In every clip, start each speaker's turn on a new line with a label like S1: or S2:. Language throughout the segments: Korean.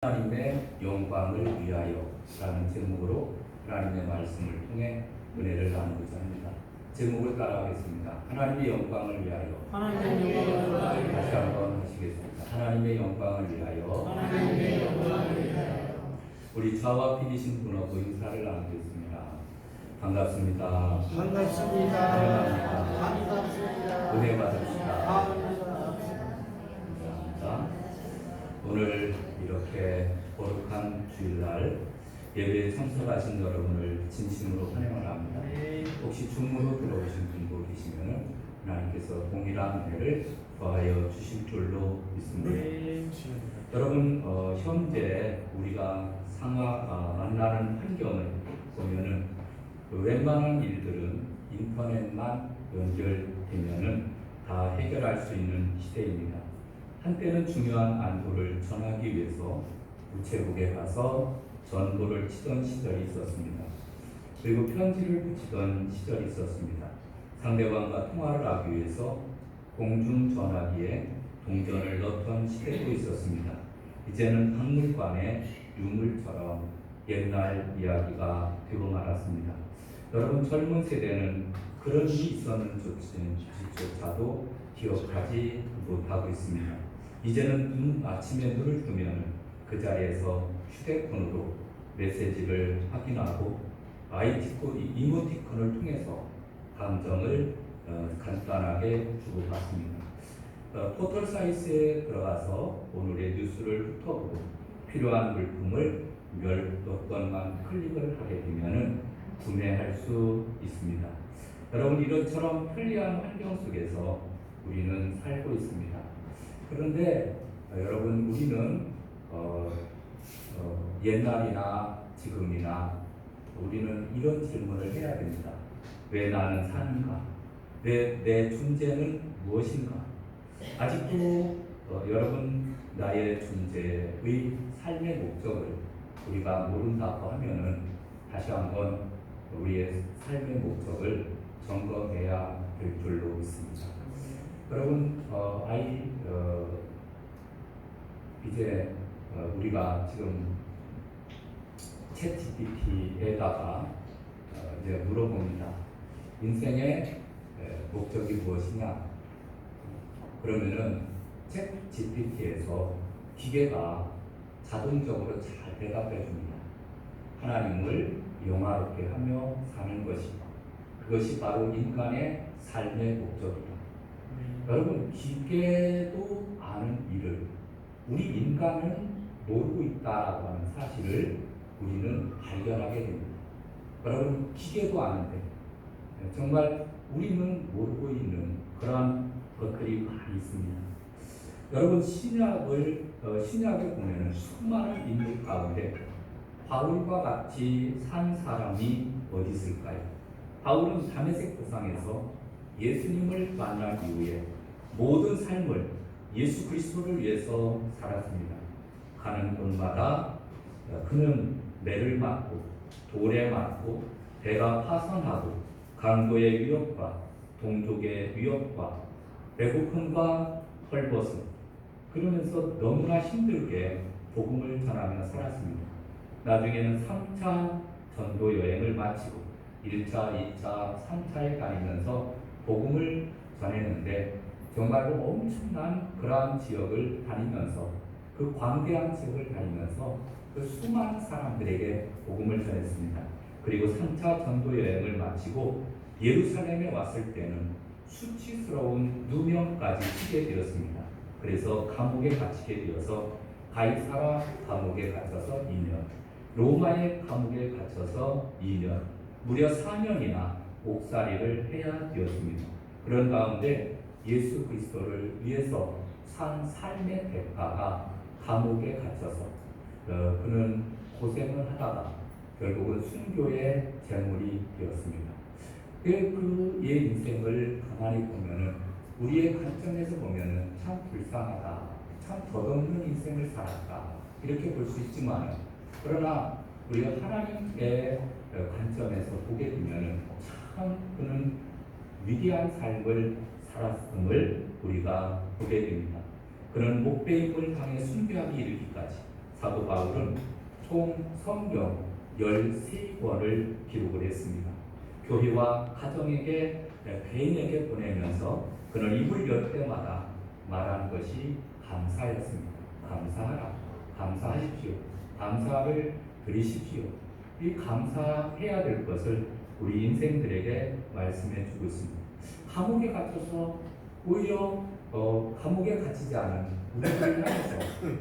S1: 하나님의 영광을 위하여 라는 제목으로 하나님의 말씀을 통해 은혜를 나누고자 합니다. 제목을 따라하겠습니다. 하나님의 영광을 위하여.
S2: 하나님의 영광을 위하여.
S1: 다시 한번 하시겠습니다. 하나님의 영광을 위하여.
S2: 하나님의 영광을 위하여.
S1: 우리 좌와 필이신 분하고 인사를 나누겠습니다. 반갑습니다.
S2: 반갑습니다.
S1: 환영합니다.
S2: 반갑습니다.
S1: 은혜 받읍시다.
S2: 감사합니다.
S1: 감사합니다. 오늘 이렇게 거룩한 주일날 예배에 참석하신 여러분을 진심으로 환영을 합니다. 혹시 중으로 들어오신 분도 계시면 하나님께서 동일한 은혜를 더하여 주실 줄로 믿습니다. 여러분, 현재 우리가 만나는 환경을 보면은 웬만한 일들은 인터넷만 연결되면은 다 해결할 수 있는 시대입니다. 한때는 중요한 안보를 전하기 위해서 우체국에 가서 전보를 치던 시절이 있었습니다. 그리고 편지를 붙이던 시절이 있었습니다. 상대방과 통화를 하기 위해서 공중전화기에 동전을 넣던 시대도 있었습니다. 이제는 박물관의 유물처럼 옛날 이야기가 되고 말았습니다. 여러분, 젊은 세대는 그런 일이 있었는지조차도 기억하지 못하고 있습니다. 이제는 아침에 눈을 뜨면 그 자리에서 휴대폰으로 메시지를 확인하고 이모티콘을 통해서 감정을 간단하게 주고받습니다. 포털 사이트에 들어가서 오늘의 뉴스를 훑어보고 필요한 물품을 몇 번만 클릭을 하게 되면 구매할 수 있습니다. 여러분, 이런처럼 편리한 환경 속에서 우리는 살고 있습니다. 그런데 여러분, 우리는 옛날이나 지금이나 우리는 이런 질문을 해야 됩니다. 왜 나는 사는가? 왜 내 존재는 무엇인가? 아직도 여러분, 나의 존재의 삶의 목적을 우리가 모른다고 하면은 다시 한번 우리의 삶의 목적을 점검해야 될 줄로 믿습니다. 여러분, 이제 우리가 지금 챗 GPT에다가 이제 물어봅니다. 인생의 목적이 무엇이냐? 그러면은 챗 GPT에서 기계가 자동적으로 잘 대답해 줍니다. 하나님을 영화롭게 하며 사는 것이다. 그것이 바로 인간의 삶의 목적이다. 여러분, 기계도 아는 일을 우리 인간은 모르고 있다라고 하는 사실을 우리는 발견하게 됩니다. 여러분, 기계도 아는데 정말 우리는 모르고 있는 그런 것들이 많이 있습니다. 여러분, 신약에 보면 수많은 인물 가운데 바울과 같이 산 사람이 어디 있을까요? 바울은 다메섹 도상에서 예수님을 만난 이후에 모든 삶을 예수 그리스도를 위해서 살았습니다. 가는 곳마다 그는 매를 맞고 돌에 맞고 배가 파손하고 강도의 위협과 동족의 위협과 배고픔과 헐벗음, 그러면서 너무나 힘들게 복음을 전하며 살았습니다. 나중에는 3차 전도 여행을 마치고 1차, 2차, 3차에 다니면서 복음을 전했는데 정말로 엄청난 그러한 지역을 다니면서 그 광대한 지역을 다니면서 그 수많은 사람들에게 복음을 전했습니다. 그리고 3차 전도 여행을 마치고 예루살렘에 왔을 때는 수치스러운 누명까지 쓰게 되었습니다. 그래서 감옥에 갇히게 되어서 가이사라 감옥에 갇혀서 2년, 로마의 감옥에 갇혀서 2년, 무려 4년이나 옥살이를 해야 되었습니다. 그런 가운데 예수 그리스도를 위해서 산 삶의 대가가 감옥에 갇혀서 그는 고생을 하다가 결국은 순교의 제물이 되었습니다. 그의 인생을 가만히 보면은 우리의 관점에서 보면은 참 불쌍하다, 참 덧없는 인생을 살았다, 이렇게 볼 수 있지만, 그러나 우리가 하나님의 관점에서 보게 되면은 참 그는 위대한 삶을 살았음을 우리가 보게 됩니다. 그는 목배임을 당해 순교하기 이르기까지 사도 바울은 총 성경 13권을 기록을 했습니다. 교회와 가정에게 개인에게 보내면서 그는 입을 열 때마다 말하는 것이 감사였습니다. 감사하라, 감사하십시오, 감사를 드리십시오. 이 감사해야 될 것을 우리 인생들에게 말씀해 주고 있습니다. 감옥에 갇혀서 오히려 감옥에 갇히지 않은 우리들을 향해서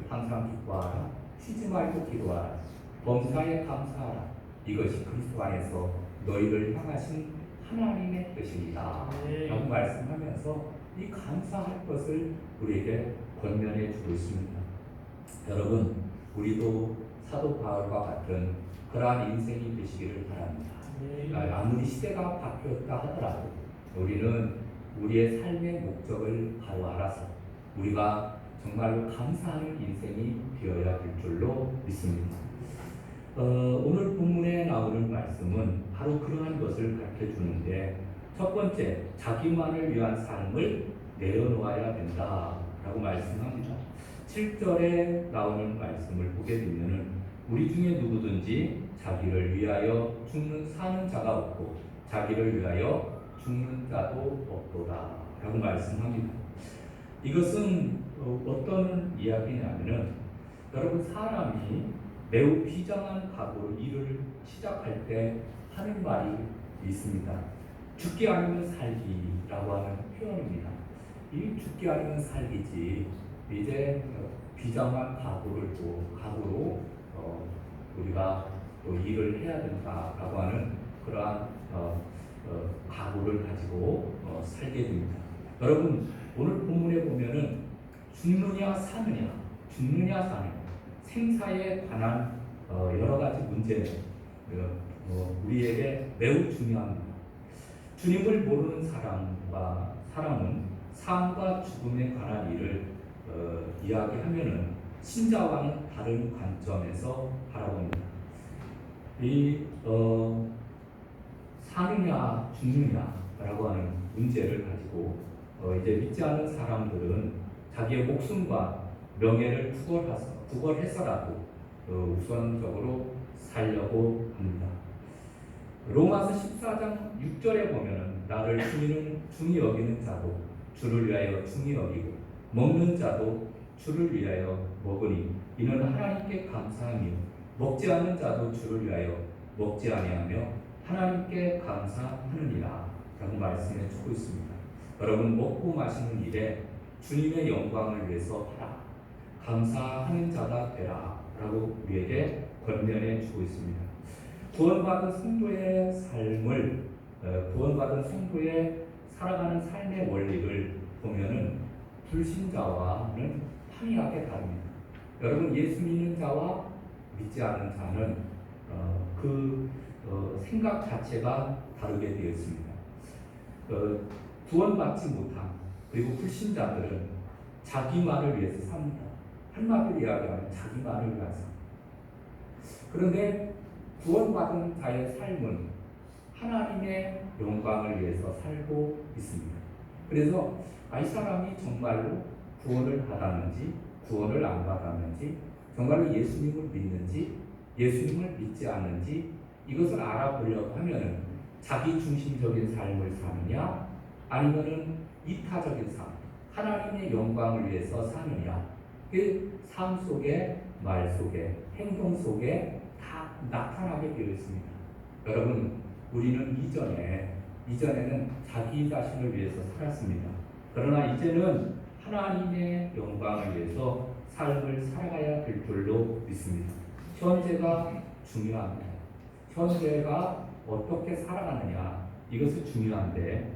S1: 항상 기뻐하라, 쉬지 말고 기도하라, 범사에 감사하라. 이것이 그리스도 안에서 너희를 향하신 하나님의 뜻입니다. 라고 말씀하면서 이 감사할 것을 우리에게 권면해 주고 있습니다. 여러분, 우리도 사도 바울과 같은 그러한 인생이 되시기를 바랍니다. 아무리 시대가 바뀌었다 하더라도 우리는 우리의 삶의 목적을 바로 알아서 우리가 정말로 감사하는 인생이 되어야 될 줄로 믿습니다. 오늘 본문에 나오는 말씀은 바로 그러한 것을 가르쳐 주는데, 첫 번째, 자기만을 위한 삶을 내어놓아야 된다라고 말씀합니다. 7절에 나오는 말씀을 보게 되면은 우리 중에 누구든지 자기를 위하여 사는 자가 없고 자기를 위하여 죽는 자도 없도다 라고 말씀합니다. 이것은 어떤 이야기냐면은, 여러분, 사람이 매우 비장한 각오로 일을 시작할 때 하는 말이 있습니다. 죽기 아니면 살기라고 하는 표현입니다. 이 죽기 아니면 살기지, 이제 비장한 각오로 우리가 또 일을 해야 된다라고 하는 그러한 각오를 가지고 살게 됩니다. 여러분, 오늘 본문에 보면은 죽느냐 사느냐, 생사에 관한 여러 가지 문제는 우리에게 매우 중요합니다. 주님을 모르는 사람은 삶과 죽음에 관한 일을 이야기하면은 신자와는 다른 관점에서 바라봅니다. 사느냐 죽느냐라고 하는 문제를 가지고 이제 믿지 않은 사람들은 자기의 목숨과 명예를 구걸해서라도 우선적으로 살려고 합니다. 로마서 14장 6절에 보면은 나를 중히 여기는 자도 주를 위하여 중히 여기고 먹는 자도 주를 위하여 먹으니 이는 하나님께 감사하며 먹지 않는 자도 주를 위하여 먹지 아니하며 하나님께 감사하느니라 라고 말씀해 주고 있습니다. 여러분, 먹고 마시는 일에 주님의 영광을 위해서 하라, 감사하는 자가 되라 라고 우리에게 권면해 주고 있습니다. 구원받은 성도의 살아가는 삶의 원리를 보면은 불신자와는 판이하게 다릅니다. 여러분, 예수 믿는 자와 믿지 않은 자는 생각 자체가 다르게 되어 있습니다. 구원받지 못한, 그리고 불신자들은 자기만을 위해서 삽니다. 한마디로 이야기하면 자기만을 위해서 삽니다. 그런데 구원받은 자의 삶은 하나님의 영광을 위해서 살고 있습니다. 그래서 이 사람이 정말로 구원을 받았는지 구원을 안 받았는지, 정말로 예수님을 믿는지 예수님을 믿지 않는지, 이것을 알아보려고 하면은 자기 중심적인 삶을 사느냐 아니면은 이타적인 삶, 하나님의 영광을 위해서 사느냐, 그 삶 속에, 말 속에, 행동 속에 다 나타나게 되어 있습니다. 여러분, 우리는 이전에는 자기 자신을 위해서 살았습니다. 그러나 이제는 하나님의 영광을 위해서 삶을 살아가야 될 줄로 믿습니다. 현재가 중요합니다. 현재가 어떻게 살아가느냐, 이것이 중요한데,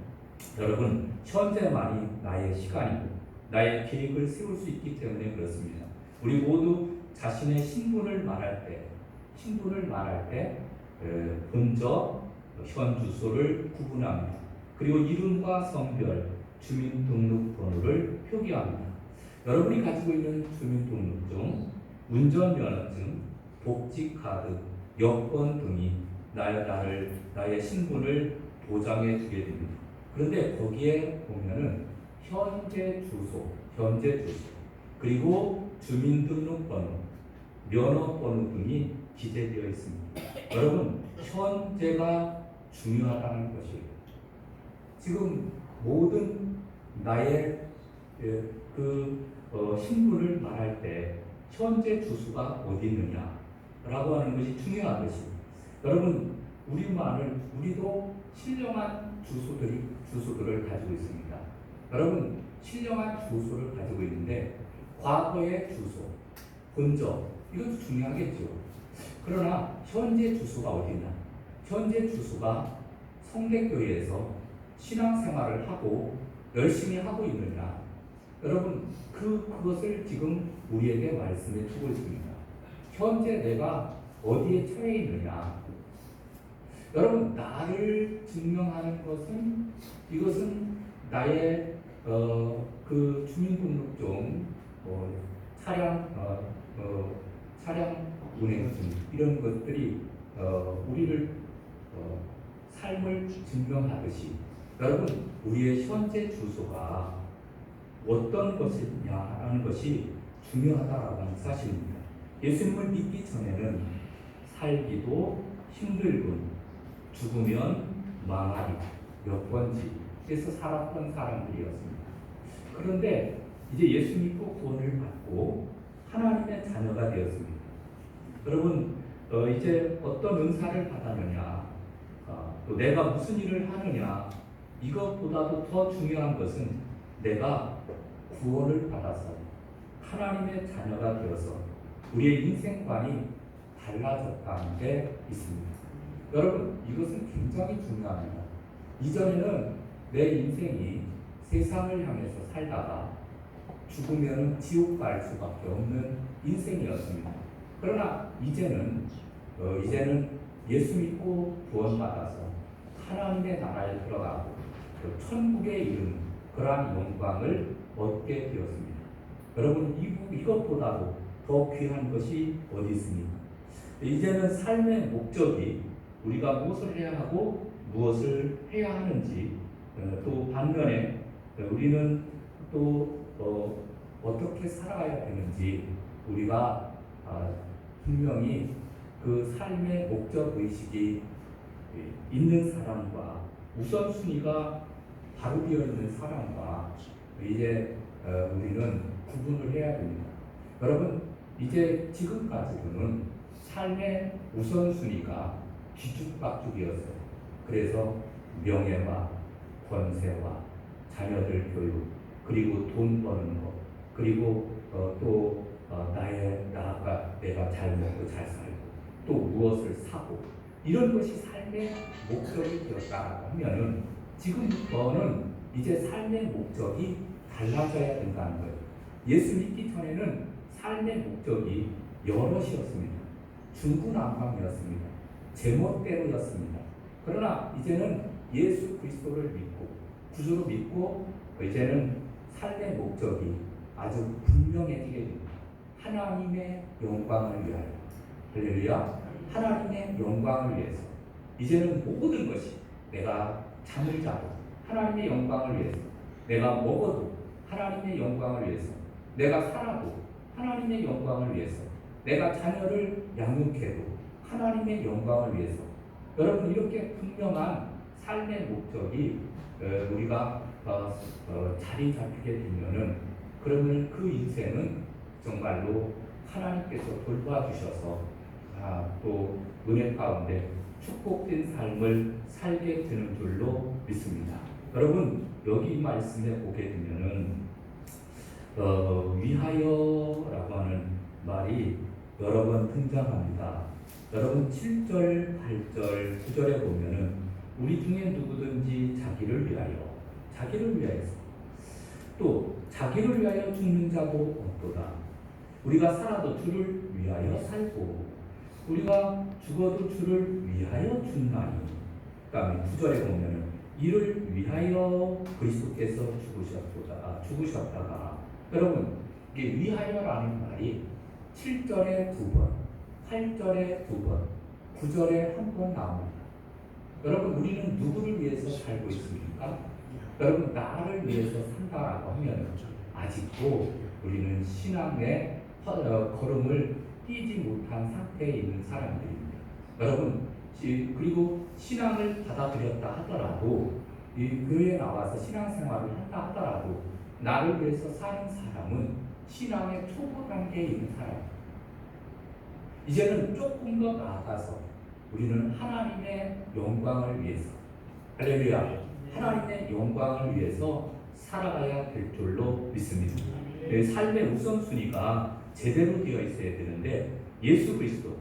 S1: 여러분, 현재만이 나의 시간이고 나의 계획을 세울 수 있기 때문에 그렇습니다. 우리 모두 자신의 신분을 말할 때 본적, 현 주소를 구분합니다. 그리고 이름과 성별, 주민등록번호를 표기합니다. 여러분이 가지고 있는 주민등록증, 운전면허증, 복지카드, 여권 등이 나의 신분을 보장해 주게 됩니다. 그런데 거기에 보면은 현재 주소, 그리고 주민등록번호, 면허번호 등이 기재되어 있습니다. 여러분, 현재가 중요하다는 것이에요. 지금 모든 나의 신분을 말할 때 현재 주소가 어디 있느냐라고 하는 것이 중요한 것입니다. 여러분, 우리도 신령한 주소들을 가지고 있습니다. 여러분, 신령한 주소를 가지고 있는데 과거의 주소, 본적 이것도 중요하겠죠. 그러나 현재 주소가 어디냐? 현재 주소가 성대교회에서 신앙생활을 하고 열심히 하고 있느냐? 여러분, 그것을 지금 우리에게 말씀해 주고 있습니다. 현재 내가 어디에 처해 있느냐? 여러분, 나를 증명하는 것은 이것은 나의 그 주민등록증, 차량 운행증 이런 것들이 우리를 삶을 증명하듯이 여러분, 우리의 현재 주소가 어떤 것이냐라는 것이 중요하다라는 사실입니다. 예수님을 믿기 전에는 살기도 힘들군, 죽으면 망하리, 몇 번지 그래서 살았던 사람들이었습니다. 그런데 이제 예수 믿고 구원을 받고 하나님의 자녀가 되었습니다. 여러분, 이제 어떤 은사를 받았느냐, 또 내가 무슨 일을 하느냐, 이것보다도 더 중요한 것은 내가 구원을 받아서 하나님의 자녀가 되어서 우리의 인생관이 달라졌다는 게 있습니다. 여러분, 이것은 굉장히 중요합니다. 이전에는 내 인생이 세상을 향해서 살다가 죽으면 지옥 갈 수밖에 없는 인생이었습니다. 그러나 이제는 예수 믿고 구원받아서 하나님의 나라에 들어가고 천국에 이르는 그러한 영광을 얻게 되었습니다. 여러분, 이것보다도 더 귀한 것이 어디 있습니까? 이제는 삶의 목적이 우리가 무엇을 해야 하고 무엇을 해야 하는지, 또 반면에 우리는 또 어떻게 살아가야 되는지 우리가 분명히 그 삶의 목적 의식이 있는 사람과 우선순위가 바로 되어 있는 사람과 이제 우리는 구분을 해야 됩니다. 여러분, 이제 지금까지는 삶의 우선순위가 뒤죽박죽이었어요. 그래서 명예와 권세와 자녀들 교육, 그리고 돈 버는 것, 그리고 또 내가 잘 먹고 잘 살고 또 무엇을 사고 이런 것이 삶의 목적이 되었다고 하면은 지금부터는 이제 삶의 목적이 달라져야 된다는 거예요. 예수 믿기 전에는 삶의 목적이 여럿이었습니다. 중구난방이었습니다. 제멋대로였습니다. 그러나 이제는 예수 그리스도를 믿고 구주로 믿고 이제는 삶의 목적이 아주 분명해지게 됩니다. 하나님의 영광을 위하여, 할렐루야, 하나님의 영광을 위해서 이제는 모든 것이 내가 잠을 자도 하나님의 영광을 위해서, 내가 먹어도 하나님의 영광을 위해서, 내가 살아도 하나님의 영광을 위해서, 내가 자녀를 양육해도 하나님의 영광을 위해서. 여러분, 이렇게 분명한 삶의 목적이 우리가 자리 잡히게 되면은 그러면 그 인생은 정말로 하나님께서 돌봐주셔서 또 은혜 가운데 축복된 삶을 살게 되는 줄로 믿습니다. 여러분, 여기 말씀에 보게 되면은 위하여라고 하는 말이 여러 번 등장합니다. 여러분, 7절, 8절, 9절에 보면은 우리 중에 누구든지 자기를 위하여서 또 자기를 위하여 죽는 자도 없도다. 우리가 살아도 주를 위하여 살고 우리가 죽어도 주를 위하여 죽나니. 그다음에 9절에 보면은 이를 위하여 그리스도께서 죽으셨다가 여러분, 이게 위하여라는 말이 7절에 2번, 8절에 2번, 9절에 한 번 나옵니다. 여러분, 우리는 누구를 위해서 살고 있습니까? 여러분, 나를 위해서 산다라고 하면 아직도 우리는 신앙의 걸음을 뛰지 못한 상태에 있는 사람들입니다. 여러분, 그리고 신앙을 받아들였다 하더라도 이 교회에 나와서 신앙생활을 한다 하더라도 나를 위해서 사는 사람은 신앙의 초보 단계에 있는 사람. 이제는 조금 더 나아가서 우리는 하나님의 영광을 위해서, 할렐루야, 하나님의 영광을 위해서 살아가야 될 줄로 믿습니다. 삶의 우선순위가 제대로 되어 있어야 되는데 예수 그리스도,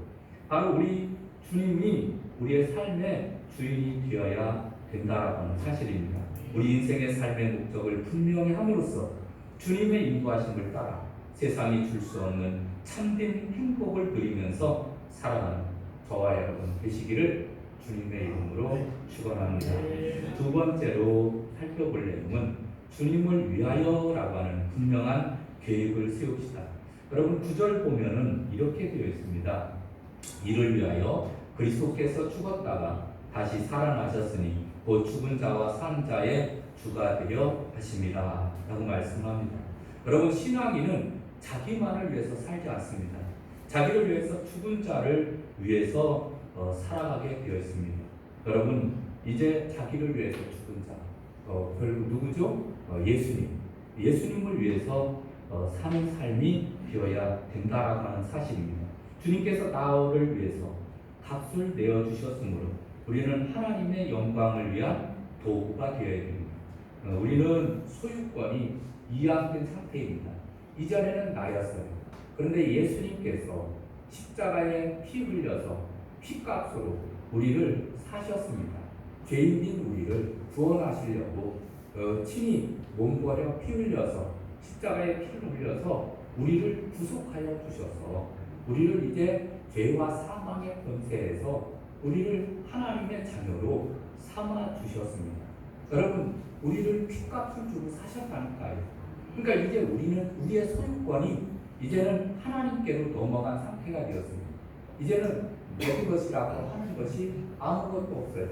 S1: 바로 우리 주님이 우리의 삶의 주인이 되어야 된다라고 하는 사실입니다. 우리 인생의 삶의 목적을 분명히 함으로써 주님의 인도하심을 따라 세상이 줄 수 없는 참된 행복을 누리면서 살아가는 저와 여러분 되시기를 주님의 이름으로 축원합니다. 두 번째로 살펴볼 내용은 주님을 위하여라고 하는 분명한 계획을 세웁시다. 여러분 9절 보면은 이렇게 되어 있습니다. 이를 위하여 그리스도께서 죽었다가 다시 살아나셨으니 곧 죽은 자와 산 자의 주가 되려 하심이라 라고 말씀합니다. 여러분 신앙인은 자기만을 위해서 살지 않습니다. 자기를 위해서 죽은 자를 위해서 살아가게 되어 있습니다. 여러분 이제 자기를 위해서 죽은 자 결국 누구죠? 예수님을 위해서 사는 삶이 되어야 된다라고 하는 사실입니다. 주님께서 나를 위해서 값을 내어주셨으므로 우리는 하나님의 영광을 위한 도구가 되어야 됩니다. 우리는 소유권이 이양된 상태입니다. 이전에는 나였어요. 그런데 예수님께서 십자가에 피 흘려서 피값으로 우리를 사셨습니다. 죄인인 우리를 구원하시려고 친히 몸버려 피 흘려서 십자가에 피를 흘려서 우리를 구속하여 주셔서 우리를 이제 죄와 사망의 권세에서 우리를 하나님의 자녀로 삼아 주셨습니다. 여러분 우리를 피값을 주고 사셨다니까요. 그러니까 이제 우리는 우리의 소유권이 이제는 하나님께로 넘어간 상태가 되었습니다. 이제는 내 것이라고 하는 것이 아무것도 없어요.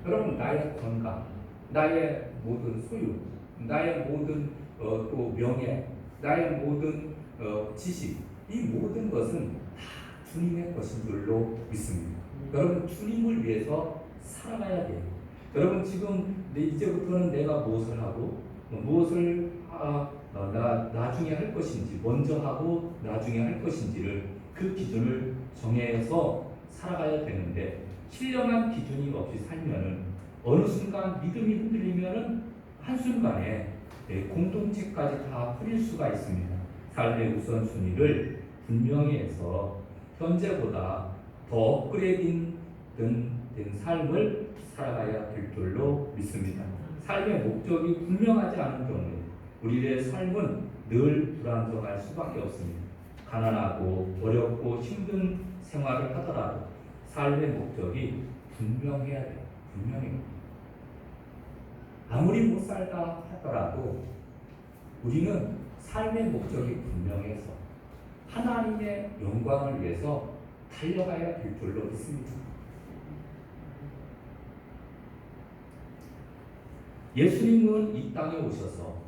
S1: 여러분 나의 건강, 나의 모든 소유, 나의 모든 또 명예, 나의 모든 지식, 이 모든 것은 다 주님의 것인 줄로 믿습니다. 여러분 주님을 위해서 살아가야 돼요. 여러분 지금 이제부터는 내가 무엇을 하고 무엇을 나중에 할 것인지, 먼저 하고 나중에 할 것인지를 그 기준을 정해서 살아가야 되는데 신령한 기준이 없이 살면은 어느 순간 믿음이 흔들리면은 한순간에 공동체까지 다 흐릴 수가 있습니다. 삶의 우선순위를 분명히 해서 현재보다 더 업그레이딩 된 삶을 살아가야 될 줄로 믿습니다. 삶의 목적이 분명하지 않은 경우에 우리의 삶은 늘 불안정할 수밖에 없습니다. 가난하고 어렵고 힘든 생활을 하더라도 삶의 목적이 분명해야 돼요. 분명해요. 아무리 못 살다 하더라도 우리는 삶의 목적이 분명해서 하나님의 영광을 위해서 달려가야 될 줄로 믿습니다. 예수님은 이 땅에 오셔서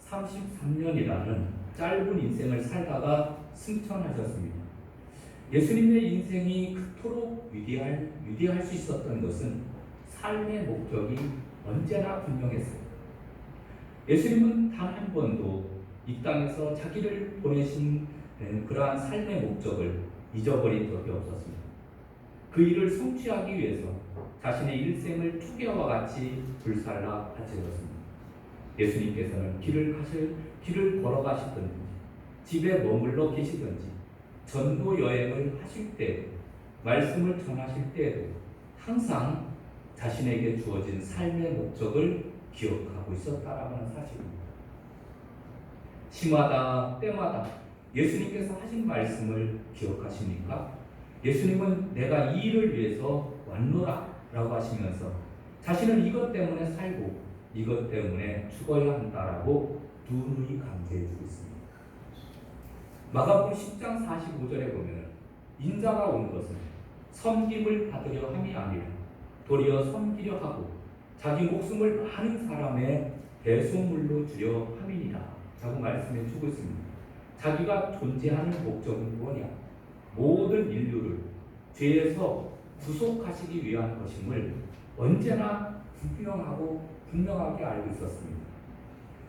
S1: 33년이라는 짧은 인생을 살다가 승천하셨습니다. 예수님의 인생이 그토록 위대할 수 있었던 것은 삶의 목적이 언제나 분명했어요. 예수님은 단 한 번도 이 땅에서 자기를 보내신 그러한 삶의 목적을 잊어버린 적이 없었습니다. 그 일을 성취하기 위해서 자신의 일생을 투개와 같이 불살라 바치셨습니다. 예수님께서는 길을 걸어가시든지 집에 머물러 계시든지 전도 여행을 하실 때 말씀을 전하실 때에도 항상 자신에게 주어진 삶의 목적을 기억하고 있었다라는 사실입니다. 시마다 때마다 예수님께서 하신 말씀을 기억하십니까? 예수님은 내가 이 일을 위해서 왔노라 라고 하시면서 자신은 이것 때문에 살고 이것 때문에 죽어야 한다라고 누누이 강조해주고 있습니다. 마가복음 10장 45절에 보면 인자가 온 것은 섬김을 받으려 함이 아니라 도리어 섬기려 하고 자기 목숨을 많은 사람의 대속물로 주려 함이니라 라고 말씀해 주고 있습니다. 자기가 존재하는 목적은 뭐냐? 모든 인류를 죄에서 구속하시기 위한 것임을 언제나 분명하게 알고 있었습니다.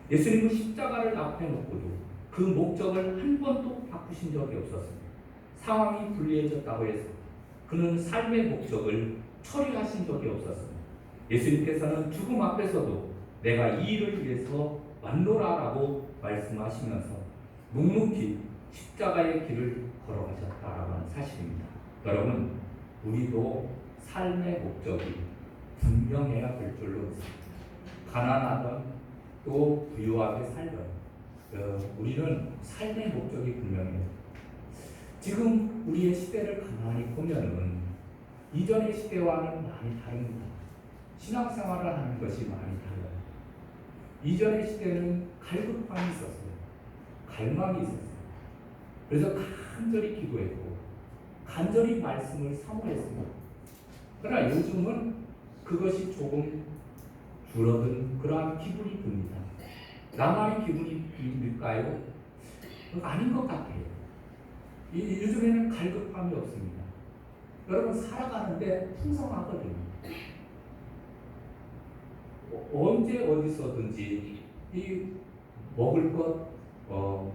S1: 예수님은 십자가를 앞에 놓고도 그 목적을 한 번도 바꾸신 적이 없었습니다. 상황이 불리해졌다고 해서 그는 삶의 목적을 처리하신 적이 없었습니다. 예수님께서는 죽음 앞에서도 내가 이 일을 위해서 왔노라라고 말씀하시면서 묵묵히 십자가의 길을 걸어가셨다라고 하는 사실입니다. 여러분, 우리도 삶의 목적이 분명해야 될 줄로 믿습니다. 가난하던 또 부유하게 살던 우리는 삶의 목적이 분명해요. 지금 우리의 시대를 가만히 보면은 이전의 시대와는 많이 다릅니다. 신앙생활을 하는 것이 많이 달라요. 이전의 시대는 갈급함이 있었어요. 갈망이 있었어요. 그래서 간절히 기도했고 간절히 말씀을 사모했습니다. 그러나 요즘은 그것이 조금 줄어든 그러한 기분이 듭니다. 나만의 기분일까요? 아닌 것 같아요. 요즘에는 갈급함이 없습니다. 여러분, 살아가는데 풍성하거든요. 언제 어디서든지 이 먹을 것,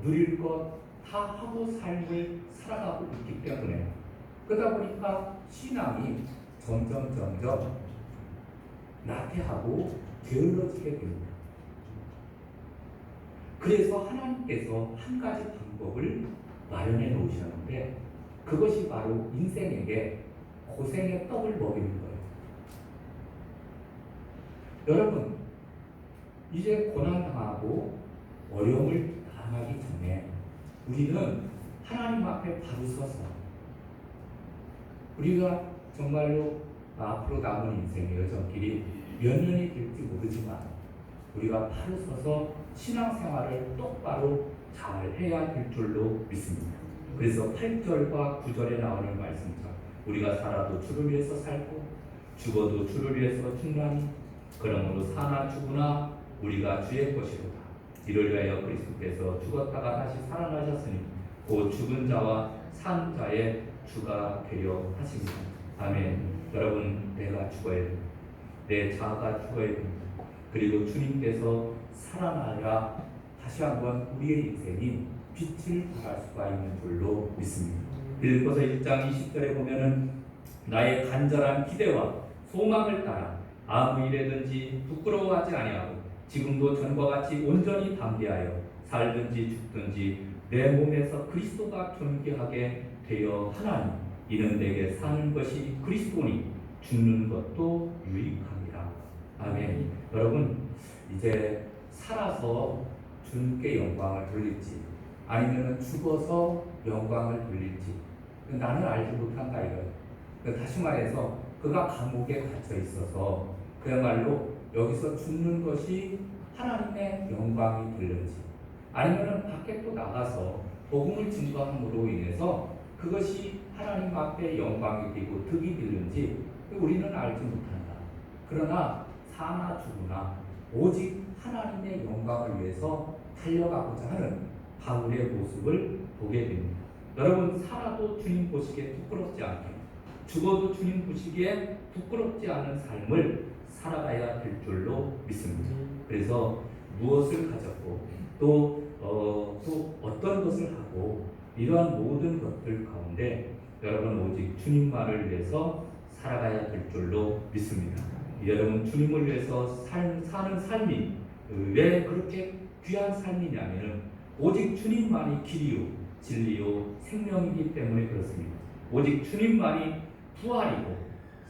S1: 누릴 것 다 하고 삶을 살아가고 있기 때문에 그러다 보니까 신앙이 점점 나태하고 게을러지게 됩니다. 그래서 하나님께서 한 가지 방법을 마련해 놓으셨는데 그것이 바로 인생에게 고생의 떡을 먹이는 거예요. 여러분, 이제 고난당하고 어려움을 당하기 전에 우리는 하나님 앞에 바로 서서 우리가 정말로 앞으로 남은 인생의 여정길이 몇 년이 될지 모르지만 우리가 바로 서서 신앙생활을 똑바로 잘 해야 될 줄로 믿습니다. 그래서 8절과 9절에 나오는 말씀처럼 우리가 살아도 주를 위해서 살고 죽어도 주를 위해서 죽나니 그러므로 사나 죽으나 우리가 주의 것이로다. 이를 위하여 그리스도께서 죽었다가 다시 살아나셨으니 곧 죽은 자와 산 자의 주가 되려 하십니다. 아멘. 여러분, 내가 죽어야 됩니다. 내 자아가 죽어야 됩니다. 그리고 주님께서 살아나야 다시 한번 우리의 인생이 빛을 발할 수가 있는 줄로 믿습니다. 빌립보서 1장 20절에 보면은 나의 간절한 기대와 소망을 따라 아무 일에든지 부끄러워하지 아니하고 지금도 전과 같이 온전히 담대하여 살든지 죽든지 내 몸에서 그리스도가 존귀하게 되어 하나니 이는 내게 사는 것이 그리스도니 죽는 것도 유익함이라. 아멘. 여러분, 이제 살아서 주님께 영광을 돌릴지 아니면 죽어서 영광을 돌릴지 나는 알지 못한다 이거예요. 다시 말해서 그가 감옥에 갇혀 있어서 그야말로 여기서 죽는 것이 하나님의 영광이 되는지 아니면 밖에 또 나가서 복음을 증거함으로 인해서 그것이 하나님 앞에 영광이 되고 득이 되는지 우리는 알지 못한다. 그러나 사나 죽으나 오직 하나님의 영광을 위해서 달려가고자 하는 바울의 모습을 보게 됩니다. 여러분, 살아도 주님 보시기에 부끄럽지 않게 죽어도 주님 보시기에 부끄럽지 않은 삶을 살아가야 될 줄로 믿습니다. 그래서 무엇을 가졌고 또 어떤 것을 하고 이러한 모든 것들 가운데 여러분 오직 주님만을 위해서 살아가야 될 줄로 믿습니다. 여러분, 주님을 위해서 사는 삶이 왜 그렇게 귀한 삶이냐면 오직 주님만이 길이요 진리요 생명이기 때문에 그렇습니다. 오직 주님만이 부활이고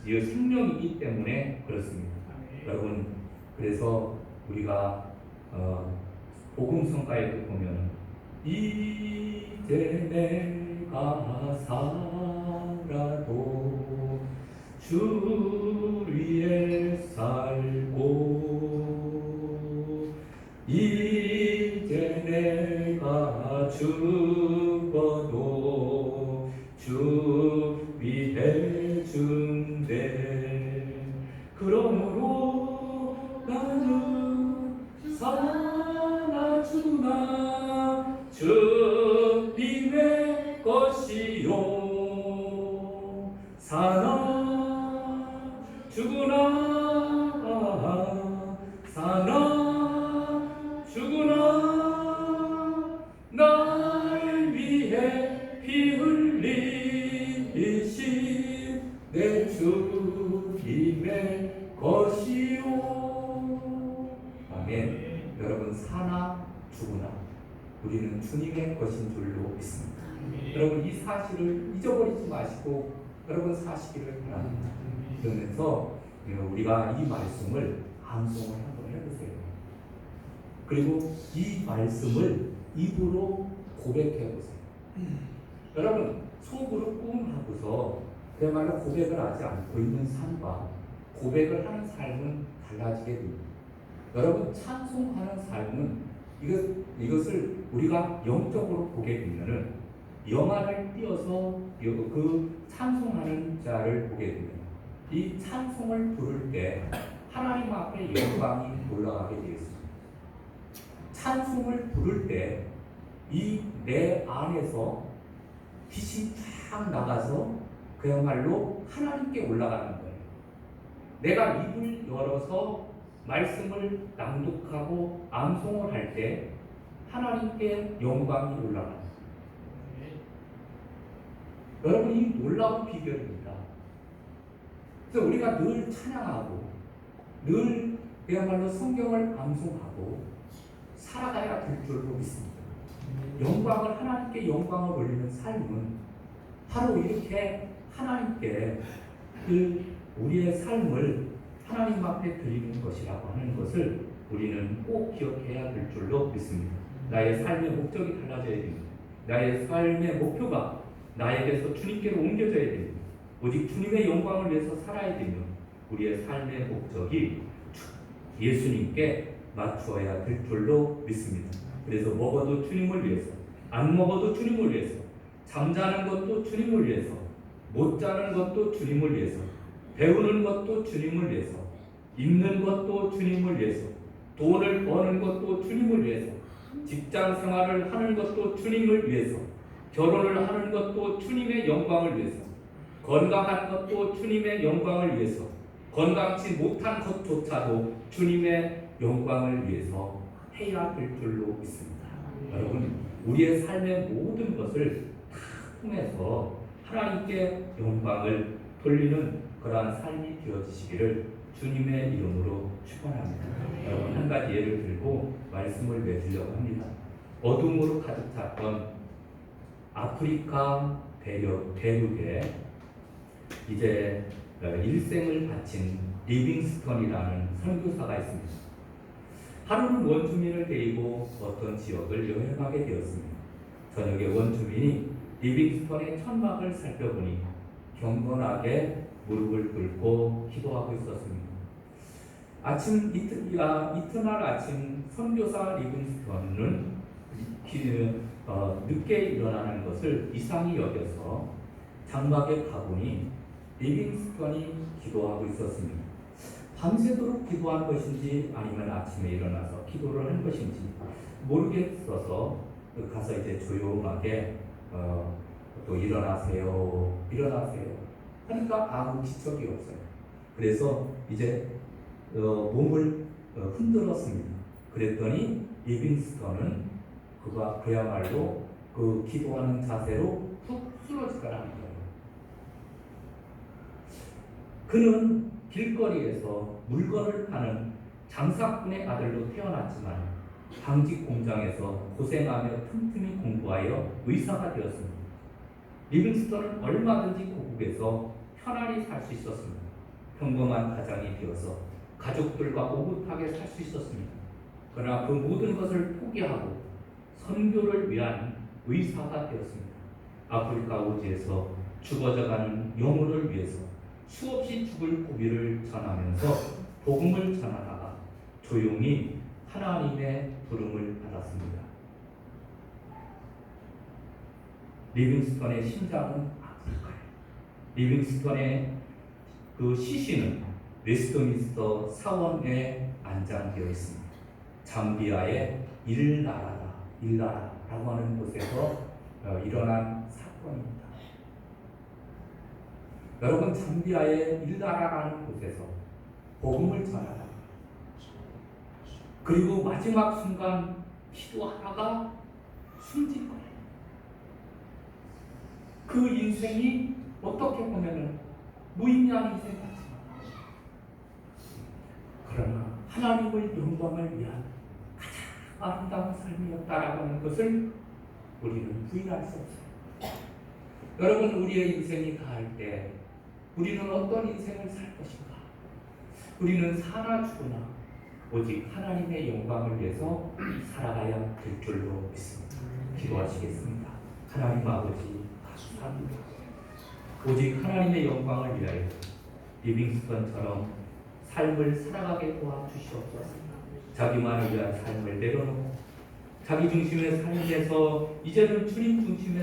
S1: 생명이기 때문에 그렇습니다. 여러분, 그래서 우리가 복음성가에도 보면 이제 내가 살아도 주 위에 살고 이제 내가 죽어도 주 위에 준대 그러므로 나는 사나 죽으나 주님의 것이요 사나 죽으나 사나 죽으나 날 위해 피 흘리신 내 주님의 것이요. 아멘. 여러분, 사나 죽으나 우리는 주님의 것인 줄로 믿습니다. 여러분, 이 사실을 잊어버리지 마시고 여러분 사시기를 바랍니다. 그러면서 우리가 이 말씀을 암송을 한번 해보세요. 그리고 이 말씀을 입으로 고백해보세요. 여러분, 속으로 꿍 하고서 그야말로 고백을 하지 않고 있는 삶과 고백을 하는 삶은 달라지게 됩니다. 여러분, 찬송하는 삶은 이것을 우리가 영적으로 보게 되면은 영안을 띄어서 그 찬송하는 자를 보게 됩니다. 이 찬송을 부를 때 하나님 앞에 영광이 올라가게 되어 있습니다. 찬송을 부를 때 이 내 안에서 빛이 쫙 나가서 그야말로 하나님께 올라가는 거예요. 내가 입을 열어서 말씀을 낭독하고 암송을 할 때 하나님께 영광이 올라가는 거예요. 여러분, 이 놀라운 비결입니다. 그래서 우리가 늘 찬양하고 늘 그야말로 성경을 암송하고 살아가야 될 줄로 믿습니다. 영광을, 하나님께 영광을 올리는 삶은 바로 이렇게 하나님께 우리의 삶을 하나님 앞에 드리는 것이라고 하는 것을 우리는 꼭 기억해야 될 줄로 믿습니다. 나의 삶의 목적이 달라져야 됩니다. 나의 삶의 목표가 나에게서 주님께로 옮겨져야 됩니다. 오직 주님의 영광을 위해서 살아야 되며 우리의 삶의 목적이 예수님께 맞추어야 될 줄로 믿습니다. 그래서 먹어도 주님을 위해서, 안 먹어도 주님을 위해서, 잠자는 것도 주님을 위해서, 못 자는 것도 주님을 위해서, 배우는 것도 주님을 위해서, 입는 것도 주님을 위해서, 돈을 버는 것도 주님을 위해서, 직장 생활을 하는 것도 주님을 위해서, 결혼을 하는 것도 주님의 영광을 위해서, 건강한 것도 주님의 영광을 위해서, 건강치 못한 것조차도 주님의 영광을 위해서 해야 될 줄로 믿습니다. 여러분, 우리의 삶의 모든 것을 다 통해서 하나님께 영광을 돌리는 그러한 삶이 되어지시기를 주님의 이름으로 축원합니다. 여러분, 한 가지 예를 들고 말씀을 맺으려고 합니다. 어둠으로 가득 찼던 아프리카 대륙에 이제 일생을 바친 리빙스턴이라는 선교사가 있습니다. 하루는 원주민을 데리고 어떤 지역을 여행하게 되었습니다. 저녁에 원주민이 리빙스턴의 천막을 살펴보니 경건하게 무릎을 꿇고 기도하고 있었습니다. 이튿날 아침 선교사 리빙스턴은 늦게 일어나는 것을 이상히 여겨서 장막에 가보니 리빙스턴이 기도하고 있었습니다. 밤새도록 기도한 것인지 아니면 아침에 일어나서 기도를 한 것인지 모르겠어서 가서 이제 조용하게 또 일어나세요 하니까 아무 기척이 없어요. 그래서 이제 몸을 흔들었습니다. 그랬더니 리빙스턴은 그야말로 그 기도하는 자세로 푹 쓰러지더라는 거예요. 그는 길거리에서 물건을 파는 장사꾼의 아들로 태어났지만 방직 공장에서 고생하며 틈틈이 공부하여 의사가 되었습니다. 리빙스턴은 얼마든지 고국에서 편안히 살 수 있었습니다. 평범한 가장이 되어서 가족들과 오붓하게 살 수 있었습니다. 그러나 그 모든 것을 포기하고 선교를 위한 의사가 되었습니다. 아프리카 오지에서 죽어져가는 영혼을 위해서 수없이 죽을 고비를 전하면서 복음을 전하다가 조용히 하나님의 부름을 받았습니다. 리빙스턴의 심장은 아프리카에, 리빙스턴의 그 시신은 웨스트민스터 사원에 안장되어 있습니다. 잠비아의 일나라라고 하는 곳에서 일어난 사건입니다. 여러분 잠비아의 일나라라는 곳에서 복음을 전하라. 그리고 마지막 순간 기도하다가 숨질 거예요. 그 인생이 어떻게 보면은 무의미한 인생 같지만 그러나 하나님의 영광을 위한 가장 아름다운 삶이었다라고 하는 것을 우리는 부인할 수 없어요. 여러분 우리의 인생이 다할 때 우리는 어떤 인생을 살 것인가? 우리는 사나 죽으나 오직 하나님의 영광을 위해서 살아가야 될 줄로 믿습니다. 기도하시겠습니다. 하나님 아버지 감사합니다. 오직 하나님의 영광을 위하여 리빙스턴처럼 삶을 살아가게 도와주시옵소서. 자기만을 위한 삶을 내려놓고 자기 중심의 삶에서 이제는 주님 중심의